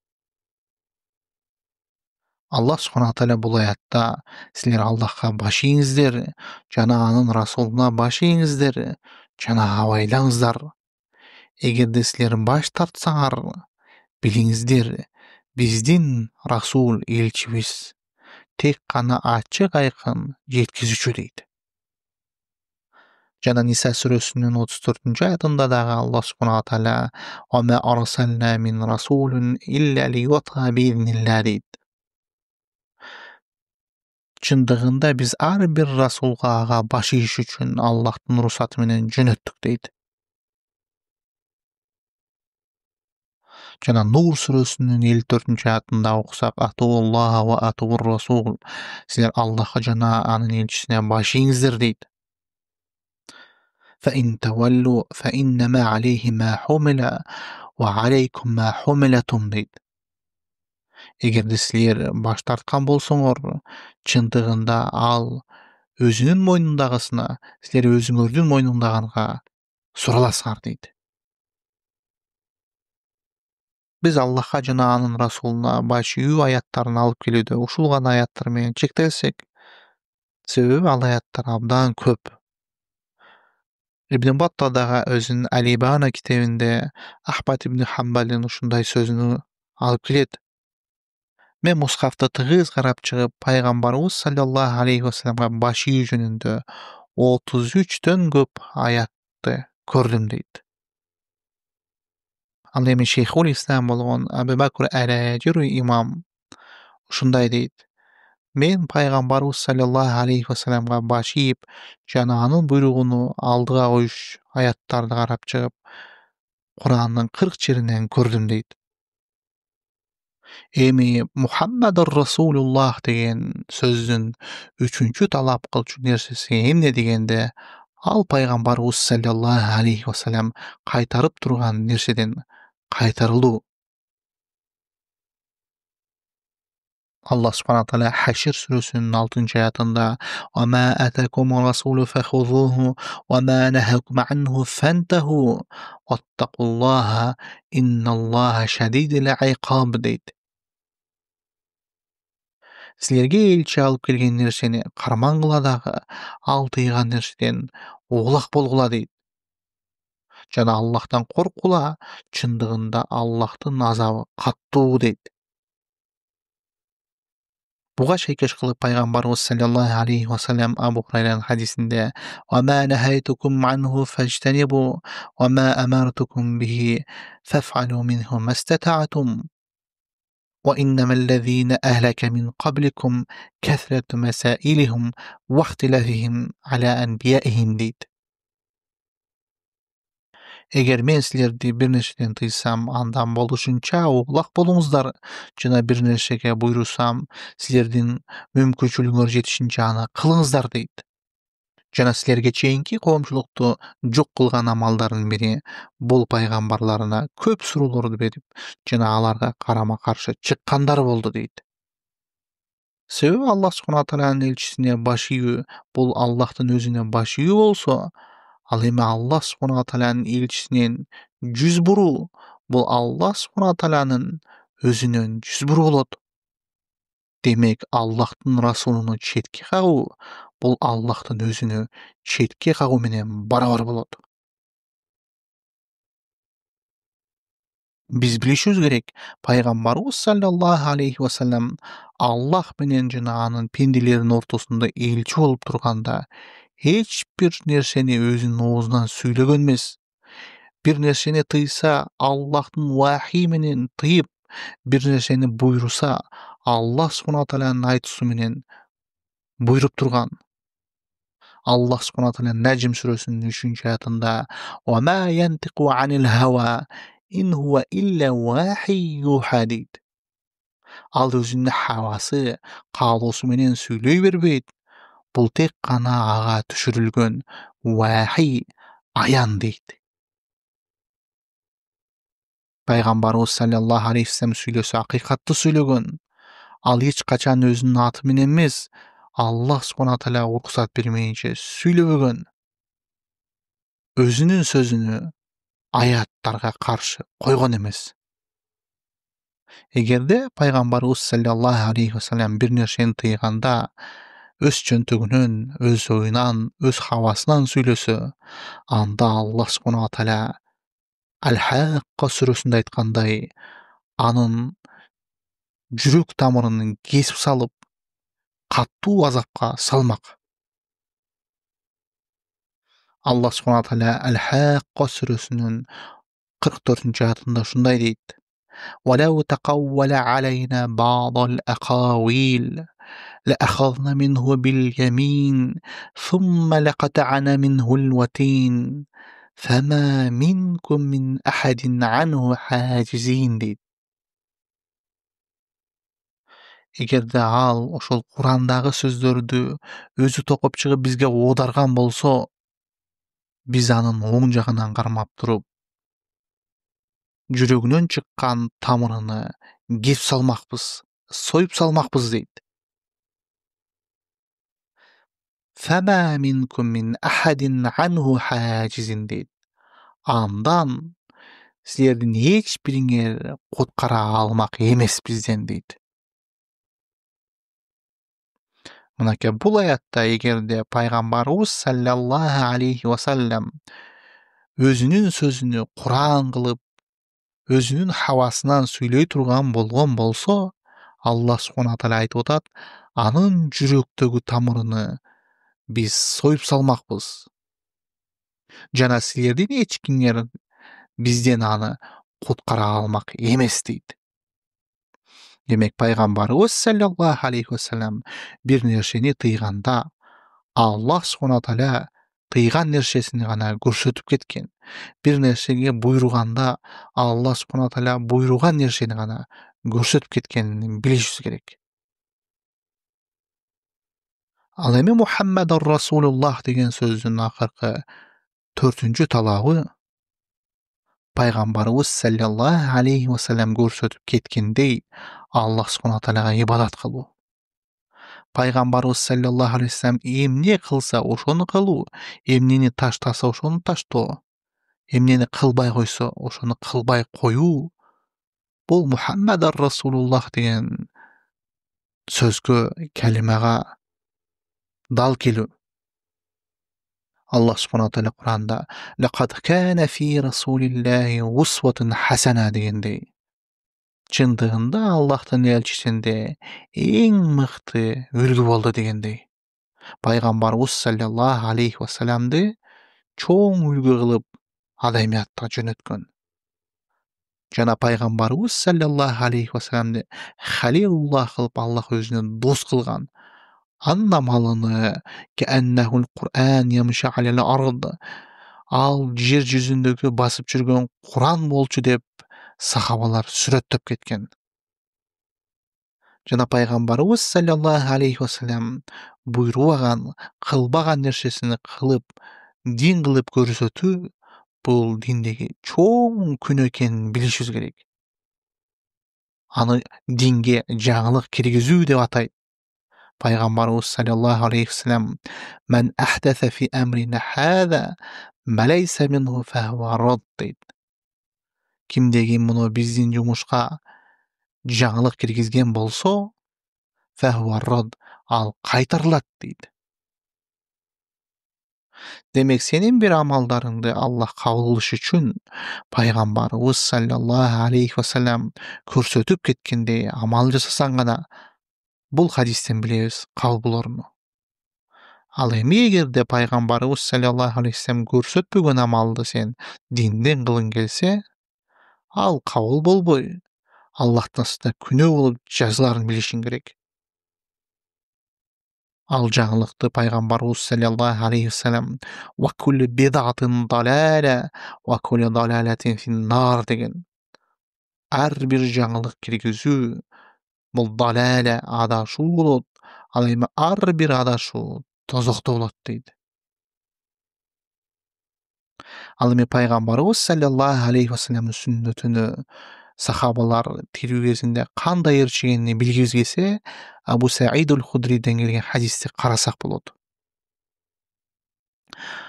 Аллах субхана ва тааля бул аятта силер Аллахка баш ийиңиздер, жана анын расулуна баш ийиңиздер, жана абайлаңыздар. Эгерде силер баш тартсаңар, билиңиздер, биздин расул элчибиз тек гана ачык айкын жеткизүүчү дейт. Жана Ниса сүрөсүнүн 34-аятында дагы Аллах субхана ва тааля «Ва ма арсална мин расулин илля лиюта биизнилла» дейт. Чындыгында биз ар бир расулга ага баш ийиш үчүн Аллахтын уруксаты менен жөнөттүк дейт. Жана Нур сүрөсүнүн 54-аятында окусак «Ату Аллаха ва ату расул» силер Аллахка жана анын элчисине баш ийиңиздер дейт. «Фа ин таваллу фа иннама алейхи ма хумила ва алейкум ма хумилатум» дейт. Эгерде силер баш тарткан болсоңор, чындыгында ал өзүнүн мойнундагысына силер өзүңөрдүн мойнундагыга сураласыңар дейт. Биз Аллахка жана анын расулуна баш ийүү аяттарын алып келүүдө ушул гана аяттар менен чектелсек, себеби ал аяттар абдан көп. Ибн Батта дагы өзүнүн Алибана китебинде Ахмад ибн Хамбалдын ушундай сөзүн алып келет. Мен мускафты тыгыз карап чыгып, пайгамбарыбыз саллаллаху алейхи вассаламга баш ийүү жөнүндө 33төн көп аятты көрдүм дейт. Ал эми Шейхул Ислам болгон Абу Бакр ал-Ажури имам ушундай дейт. Мен пайгамбарыбыз саллаллаху алейхи вассаламга баш ийип, жана анын буйругуну алдыга коюш аяттарды карап чыгып, Курандын 40 жеринен көрдүм дейт. Эми Мухаммаdur Расулуллах деген сөздүн 3-чү талап кылчу нерсеси эмне дегенде, ал пайгамбарыбыз саллаллаху алейхи вассалам кайтарып турган нерседен кайтарылуу. Аллах субхана ва тааля Хашр сүрөсүнүн 6-аятында «Ва ма атакум расулу фахузуху ва ма нахакум анху фантаху ваттакуллаха инналлаха шадидул айкаб» дейт. Силерге элчи алып келген нерсени кармангыла дагы, ал тыйган нерседен улак болгула дейт. Жана Аллахтан коркула, чындыгында Аллахтын азабы каттуу дейт. Буга шайкеш кылып пайгамбарыбыз саллаллаху алейхи вассалам Абу Хурайранын хадисинде «Ва ма нахайтукум анху фажтанибу ва ма амартукум бихи фаф'алу минху мастатa'tum ва иннамаллазина ахлака мин qablikum касрату масаилихим ва ихтилафихим аля анбияихим» дейт. Эгер мен силерди бир нерседен тыйсам, андан болушунча улак болуңуздар, жана бир нерсеге буйрусам, силердин мүмкүнчүлүгүңөр жетишинче аны кылыңыздар дейт. Жана силерге чейинки коомчулукту жок кылган амалдардын бири бул пайгамбарларына көп суроолорду берип, жана аларга карама каршы чыккандар болду дейт. Себеби Аллах субхана ва тааlanын элчисине баш ийүү бул Аллахтын өзүнө баш ийүү болсо, ал эми Аллах субхана ва тааlanын элчисинен жүз буруу бул Аллах субхана ва тааlanын өзүнөн жүз буруу болот. Демек, Аллахтын расулуну четке кагуу бул Аллахтын өзүнө четке кагуу менен барабар болот. Биз билишибиз керек, пайгамбарыбыз саллаллаху алейхи вассалам Аллах менен жана анын пенделеринин ортосунда элчи болуп турганда, эч бир нерсени өзүнүн оозунан сүйлөгөн эмес. Бир нерсени тыйса, Аллахтын вахий менен тыйып, бир нерсени буйруса, Аллах Субхана Тааlanын айтуусу менен буйруп турган. Аллах Субхана Таала Najm сүрөсүнүн 3-аятында: "Ва ма янтиqu анил хава ин хува илля вахий юха" дейт. Ал өзүнүн хавасы, каалоосу менен сүйлөй бербейт. Бул тек гана ага түшүрүлгөн вахий, аян дейт. Пайгамбарыбыз саллаллаху алейхи вассалам сүйлөсө акыйкатты сүйлөгөн. Ал эч качан өзүнүн аты менен эмес, Аллах Субхана Таала уруксат бермейинче сүйлөбөгөн. Өзүнүн сөзүнө аяттарга каршы койгон эмес. Эгерде пайгамбарыбыз саллаллаху алейхи вассалам бир нерсени тыйганда, өз чөнтөгүнөн, өз оюнан, өз хавасынан сүйлөсө, анда Аллах Субхана Таала Аль-Хакка сүрөсүндө айткандай, анын жүрөк тамырын кесип салып, каттуу азапка салмак. Аллах Субхана Таала Аль-Хакка сүрөсүнүн 44-аятында ушундай дейт: "Валау тaqawwala алейна ба'дал акавил لأخذنا منه باليمين ثم لقطعنا منه الوتين فما منكم من أحد عنه حاجزين" дейт. Эгерде ал ошол Курандагы сөздөрдү өзү токуп чыгып бизге оодарган болсо, биз анын оң жагынан кармап туруп, жүрөгүнөн чыккан тамырыны кесип салмакпыз, союп салмакпыз дейт. Фама минкум мин ахадин анху хаджизин дейт. Андан силердин эч бириңер куткара алмак эмес бизден дейт. Мынакей бул аятта эгерде пайгамбарыбыз саллаллаху алейхи вассалам өзүнүн сөзүнү Куран кылып, өзүнүн хавасынан сүйлөй турган болгон болсо, Аллах Субхана Таала айтып атат: анын жүрөктөгү тамырыны биз союп салмакпыз. Жана силердин эч кимиңер бизден аны куткара алмак эмес дейт. Демек пайгамбарыбыз саллаллаху алейхи вассалам бир нерсени тыйганда, Аллах Субхана Таала тыйган нерсесин гана көрсөтүп кеткен. Бир нерсеге буйруганда, Аллах Субхана Таала буйруган нерсени гана көрсөтүп кеткенин билишибиз керек. Ал эми Мухаммаdur Расулуллах деген сөздүн акыркы 4-талабы пайгамбарыбыз саллаллаху алейхи вассалам көрсөтүп кеткендей Аллах Субхана Таалага ибадат кылуу. Пайгамбарыбыз саллаллаху алейхи вассалам эмне кылса ошону кылуу, эмнени таштаса ошону таштоо, эмнени кылбай койсо ошону кылбай коюу, бул Мухаммаdur Расулуллах деген сөзгө, калимага дал келүү. Аллах Субхана Таала Куранда "Лакад кана фи Расулиллахи усватун хасана" дегендей. Чындыгында Аллахтын элчисинде эң мыкты үлгү болду дегендей. Пайгамбарыбыз саллаллаху алейхи вассаламды чоң үлгү кылып адамиятка жөнөткөн. Жана пайгамбарыбыз саллаллаху алейхи вассаламды халилуллах кылып Аллах өзүнө дос кылган. Анна малыны кеаннахул Кур'ан ямши алал ард. Ал жер жүзүндөгү басып жүргөн Куран болчу деп сахабалар сүрөттөп кеткен. Жана пайгамбарыбыз саллаллаху алейхи вассалам буйрубаган, кылбаган нерсесини кылып, дин кылып көрсөтүү бул диндеги чоң күнөө экенин билишибиз керек. Аны динге жаңылык киргизүү деп атайт. Пайгамбарыбыз саллаллаху алейхи вассалам: "Ман ахдаса фи амрина хаза ма лайса минху фахуа рад" дейт. Кимдеги муну биздин жумушка жаңылык киргизген болсо, фахуа рад, ал кайтарылат дейт. Демек сенин бир амалдарыңды Аллах кабыл кылыш үчүн пайгамбарыбыз саллаллаху алейхи вассалам көрсөтүп кеткендей амал жасасаң гана бул хадистен билебиз кабыл болоруну. Ал эми эгерде пайгамбарыбыз саллаллаху алейхи вассалам көрсөтпөгөн амалды сен динден кылгың келсе, ал кабыл болбой, Аллахтын астында күнөө болуп жазыларын билишиң керек. Ал жаңылыкты пайгамбарыбыз саллаллаху алейхи вассалам «Ва куллу бид'атин далаля, ва куллу далалятин фин-нар» деген. Ар бир жаңылык киргизүү бул далаля адашуу болот. Ал эми ар бир адашуу тозокто болот дейт. Ал эми пайгамбарыбыз саллаллаху алейхи вассаламдын сүннөтүнө сахабалар тирүү кезинде кандай ээрчигенин билгибиз келсе, Абу Саид аль-Худриден келген хадисти карасак болот.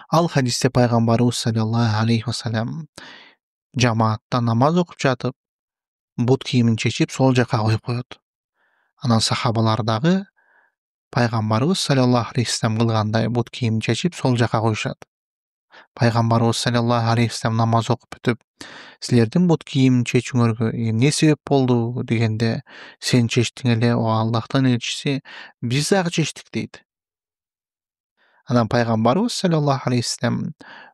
Ал хадисте пайгамбарыбыз саллаллаху алейхи вассалам жамаатта намаз окуп жатып, бут кийимин чечип сол жака коюп коет. Анан сахабалар дагы пайгамбарыбыз саллаллаху алейхи вассалам кылгандай бут кийимин чечип сол жака коюшат. Пайгамбарыбыз саллаллаху алейхи вассалам намаз окуп бүтүп, силердин бут кийим чечүүңөргө эмне себеп болду дегенде, сен чечтиң эле, о Аллахтын элчиси, биз дагы чечтик дейт. Анан пайгамбарыбыз саллаллаху алейхи вассалам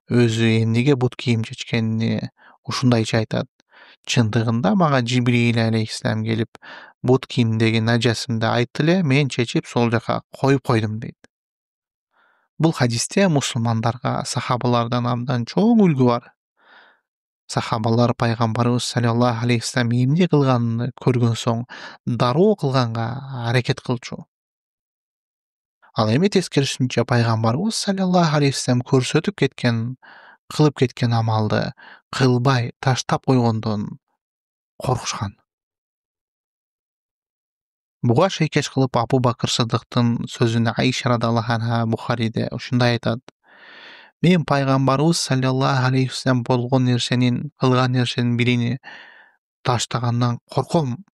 өзү эмнеге бут кийим чечкенин ушундайча айтат. Чындыгында мага Жибрил алейхиссалам келип, бут кийимдеги нажасымды айтты эле, мен чечип сол жака коюп койдум дейт. Бул хадисте мусулмандарга сахабалардан абдан чоң үлгү бар. Сахабалар пайгамбарыбыз саллаллаху алейхи вассалам эмне кылганын көргөн соң дароо кылганга аракет кылчу. Ал эми тескерисинче пайгамбарыбыз саллаллаху алейхи вассалам көрсөтүп кеткен, кылып кеткен амалды кылбай таштап койгондон коркушкан. Буга шейкеш кылып Абу Бакыр Сыдыктын сөзүнө Айша радаллаху анха Бухариде ушундай айтат. Мен пайгамбарыбыз саллаллаху алейхи вассалам болгон нерсенин, кылган нерсенин бирини таштагандан корком.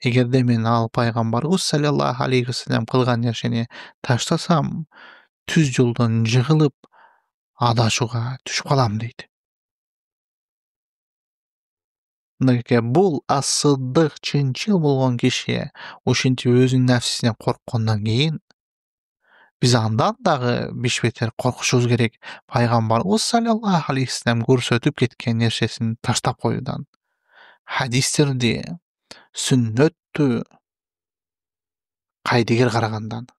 Эгерде мен ал пайгамбарыбыз саллаллаху алейхи вассалам кылган нерсени таштасам, түз жолдон жыгылып, адашууга түшүп калам дейт. Мынакей бул ас-Сыддык чынчыл болгон киши ушинтип өзүнүн нафсинен корккондон кийин биз андан дагы бишбетер коркушубуз керек. Пайгамбарыбыз саллаллаху алейхи вассалам көрсөтүп кеткен нерсесин таштап коюудан. Хадистерди, сүннөттү кайдыгер карагандан.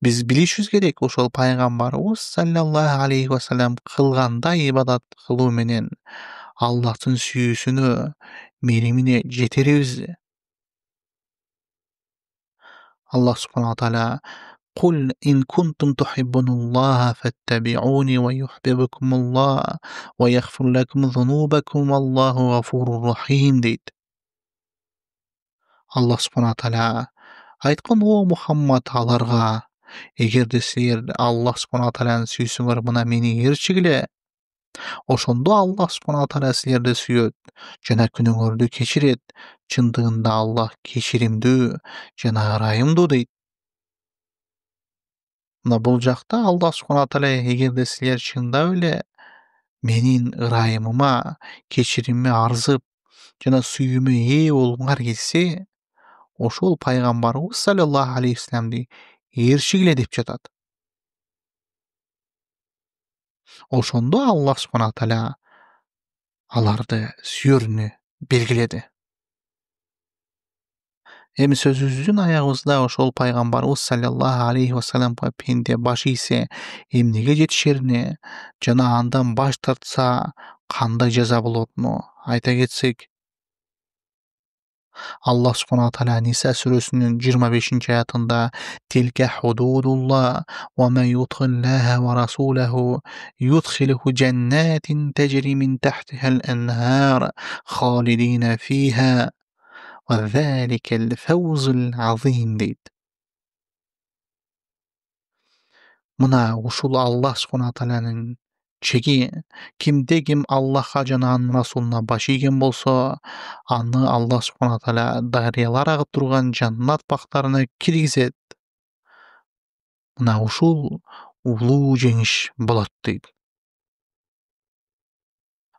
Биз билишибиз керек, ошол пайгамбарыбыз саллаллаху алейхи вассалам кылгандай ибадат кылуу менен Аллахтын сүйүүсүнө, мээримине жетербиз. Аллах субхана тааля «Кул ин кунтум тухиббуналлаха фаттаби'уни ва юхбибукумуллах ва ягфир лакум зунубакум валлаху гафурур рахим» дейт. Аллах субхана тааля айткан: «О Мухаммад аларга, эгерде силер Аллах субхана тааляны сүйсөңөр, мына мени ээрчигиле. Ошондо Аллах субхана тааля силерди сүйөт жана күнөөңөрдү кечирет. Чындыгында Аллах кечиримдүү жана ырайымдуу» дейт. Мына бул жакта Аллах субхана тааля эгерде силер чындап эле менин ырайымыма, кечиримиме арзып жана сүйүүмө ээ болгуңар келсе, ошол пайгамбарыбыз саллаллаху алейхи вассаламды ээрчигиле деп жатат. Ошондо Аллах субхана тааля аларды сүйөрүнү белгиледи. Эми сөзүбүздүн аягыбызда ошол пайгамбарыбыз саллаллаху алейхи вассаламга пенде баш ийсе эмнеге жетишерине жана андан баш тартса кандай жаза болоруну айта кетсек, Аллах субхана тааля Ниса сүрөсүнүн 25-аятында «Тилка худудуллах ва ман ютиллаха ва расулаху юдхилху джаннатин таджри мин тахтихал анхар халидина фиха ва заликал фawzul азим» дейт. Мына ушул Аллах субхана тааlanын чеги, кимде ким Аллахка жана анын расулуна баш ийген болсо, аны Аллах субхана тааля дарыялар агып турган жаннат бактарына киргизет. Мына ушул улуу жеңиш болот дейт.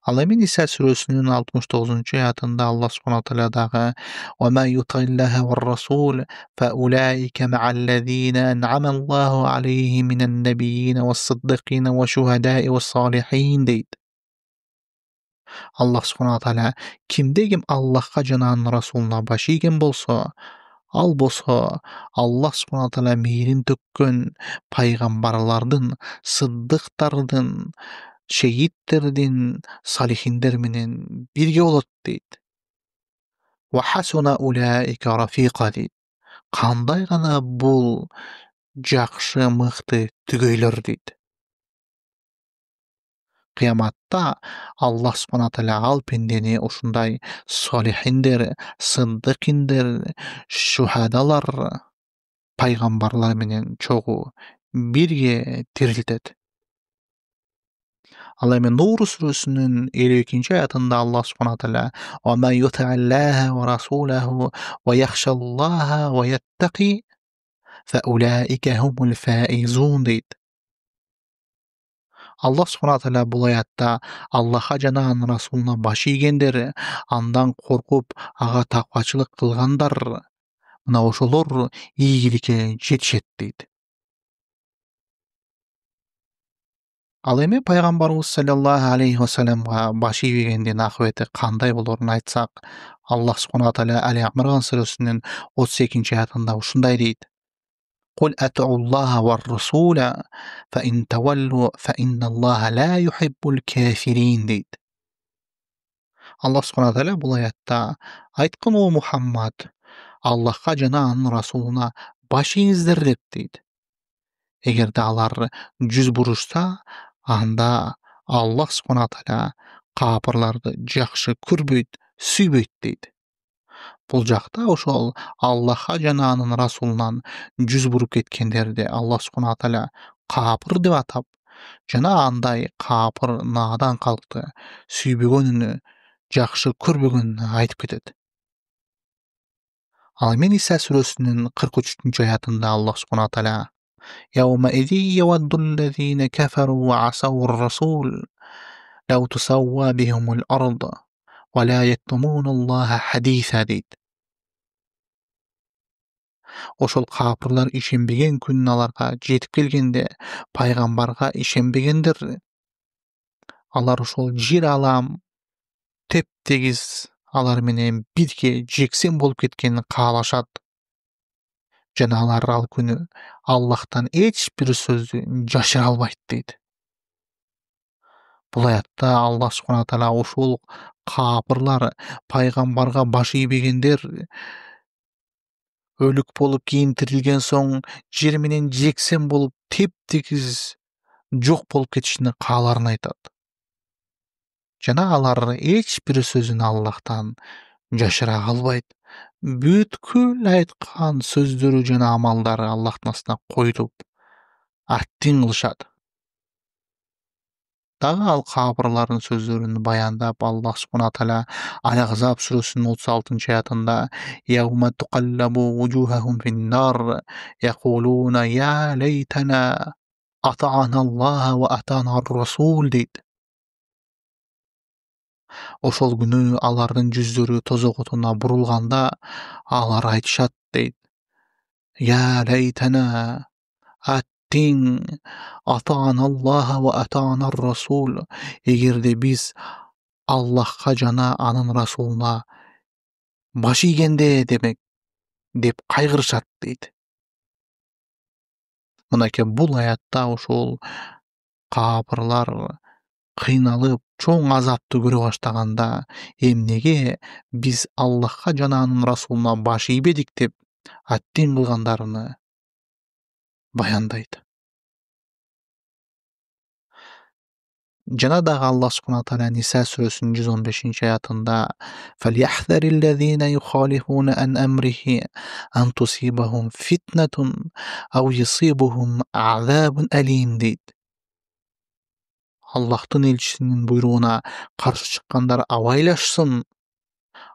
Ал эми Ниса сүрөсүнүн 69-аятында Аллах субхана тааля дагы: "Ва ма ютиллаха вар расул фа улаика ма'аллазина ан'ама Аллаху алейхим минан набийина вас-сиддикина ва шухадаи вас-салихин" дейт. Аллах субхана тааля кимде-ким Аллахка жана анын расулуна баш ийген болсо, ал болсо Аллах субхана тааля мээрин төккөн пайгамбарлардын, сыддыктардын, шегиттердин, салихиндер менен бирге болот дейт. Ва хасуна улаика рафика дейт. Кандай гана бул жакшы, мыкты түгөйлөр дейт. Кыяматта Аллах субхана тааля ал пендени ушундай салихиндер, сыддыкиндер, шухадалар, пайгамбарлар менен чогуу бирге тирилтет. Ал эми Нур сүрөсүнүн 52-аятында Аллах субхана тааля: "Ва ман юти'иллаха ва расулаху ва яхшаллаха ва яттaqi фа улаика хумул фаизун" дейт. Аллах субхана тааля бул аятта Аллахка жана анын расулуна баш ийгендер, андан коркуп, ага таквачылык кылгандар, мына ошолор ийгиликке жетишет дейт. Ал эми пайгамбарыбыз саллаллаху алейхи вассаламга баш ийбегендин акыбети кандай болорун айтсак, Аллах субхана тааля Али Имран сүрөсүнүн 32-аятында ушундай дейт: "Кул ати'уллаха вар расула фа ин таваллу фа инналлаха ла юхиббул кафирин" дейт. Аллах субхана тааля бул аятта: "Айткын о Мухаммад, Аллахка жана анын расулуна баш ийиңиздер" деп дейт. Эгерде алар жүз бурушса, анда Аллах субхана тааля капырларды жакшы көрбөйт, сүйбөйт дейт. Бул жакта ошол Аллахка жана анын расулунан жүз буруп кеткендерди Аллах субхана тааля капыр деп атап, жана андай капыр наадан калкты сүйбөгөнүнү, жакшы көрбөгөнүнү айтып кетет. Ал эми Ниса сүрөсүнүн 43-аятында Аллах субхана тааля: "Яумаизи явадду аллазина кафару ва асау ар-расул лау тусавва бихумул ард ва ла яктумуна Аллаха хадиса" дейт. Ошол капырлар ишенбеген күн аларга жетип келгенде, пайгамбарга ишенбегендер, алар ошол жер алам тептегиз алар менен бирге жексен болуп кеткенин каалашат. Жана алар ал күнү Аллахтан эч бир сөздү жашыра албайт дейт. Бул аятта Аллах субхана тааля ушул капырлар, пайгамбарга баш ийбегендер өлүк болуп кийин тирилген соң жер менен жексен болуп тептегиз жок болуп кетишини каалаарын айтат. Жана алар эч бир сөзүн Аллахтан жашыра албайт. Бүткүл айткан сөздөрү жана амалдары Аллахтын астына коюлуп, аттин кылышат. Дагы ал капырлардын сөздөрүн баяндап Аллах субхана тааля Ал-Ахзаб сүрөсүнүн 36-аятында: "Яума туқаллабу вужухахум фин-нар, якулуна я лейтана ата'ана Аллаха ва ата'ана ар-расул" дейт. Ошол күнү алардын жүздөрү тозок отуна бурулганда, алар айтышат дейт: "Я лейтана аттин ата'ана Аллаха ва ата'ана ар-расул". Эгерде биз Аллахка жана анын расулуна баш ийгенде демек деп кайгырышат дейт. Мынакей бул аятта ошол капырлар кыйналып, чоң азапты көрө баштаганда, эмнеге биз Аллахка жана анын расулуна баш ийбедик деп аттин кылгандарыны баяндайт. Жана дагы Аллах субхана тааля Ниса сүрөсүнүн 115-аятында: "Фальяхзариллазина юхалифуна ан амрихи ан тусибахум фитнатун ау юсибухум азабун алим" дейт. Аллахтын элчисинин буйругуна каршы чыккандар абайлашсын,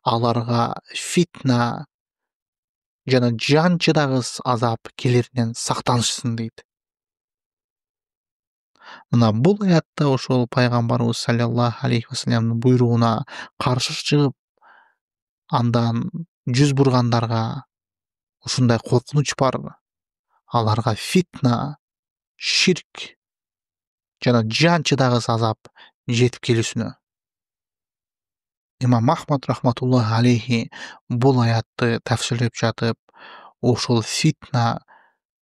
аларга фитна жана жан чыдагыс азап келеринен сактанышсын дейт. Мына бул аятта ошол пайгамбарыбыз саллаллаху алейхи вассаламдын буйругуна каршы чыгып, андан жүз бургандарга ушундай коркунуч бар, аларга фитна, ширк жана жан чыдагыс азап жетип келүүсүнө. Имам Ахмад рахматуллахи алейхи бул аятты тафсирлеп жатып, ошол фитна,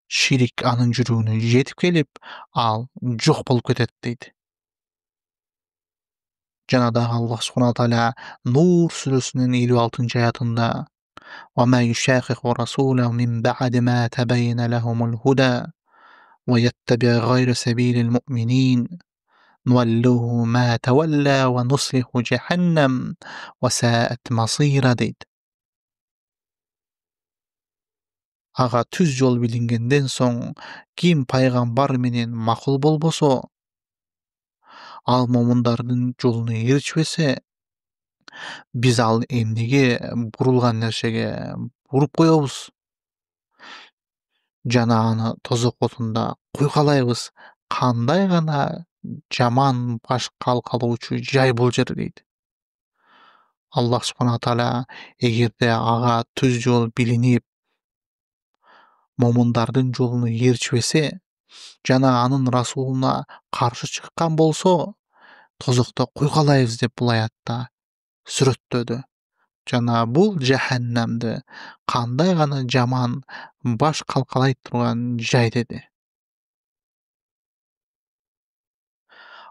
ширк анын жүрөгүнө жетип келип, ал жок болуп кетет дейт. Жана дагы Аллах субхана тааля Нур сүрөсүнүн 56-аятында: "Ва ма юшакику расула мин ба'ди ма табайяна лахумул худа ва яттаби' гайра сабилил му'минин нуаллиху ма тавалла ва нуслиху джаханнам ва саат масира" дейт. Ага түз жол билингенден соң ким пайгамбар менен макул болбосо, ал момундардын жолуна ээрчпесе, биз ал эмнеге бурулган нерсеге буруп коебуз жана аны тозок отунда куйгалайбыз. Кандай гана жаман баш калкалоочу жай бул жер дейт. Аллах субхана тааля эгерде ага түз жол билинип, момундардын жолуна ээрчпесе жана анын расулуна каршы чыккан болсо, тозокто куйгалайбыз деп бул аятта сүрөттөдү. Жана бул жаханнамды кандай гана жаман баш калкалай турган жай деди.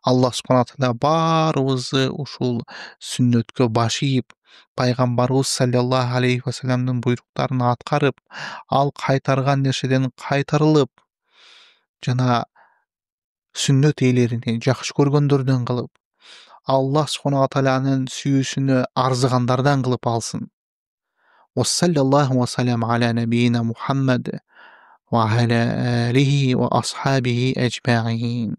Аллах субхана тааля баарыбызды ушул сүннөткө баш ийип, пайгамбарыбыз саллаллаху алейхи вассаламдын буйруктарын аткарып, ал кайтарган нерседен кайтарылып, жана сүннөт ээлерини жакшы көргөндөрдөн кылып, Аллах субхана тaalянын сүйүүсүнө арзыгандардан кылып алсын. Вассаллаллаху вассалам аля набийина Мухаммад ва аля алихи ва асхабихи аджмаин.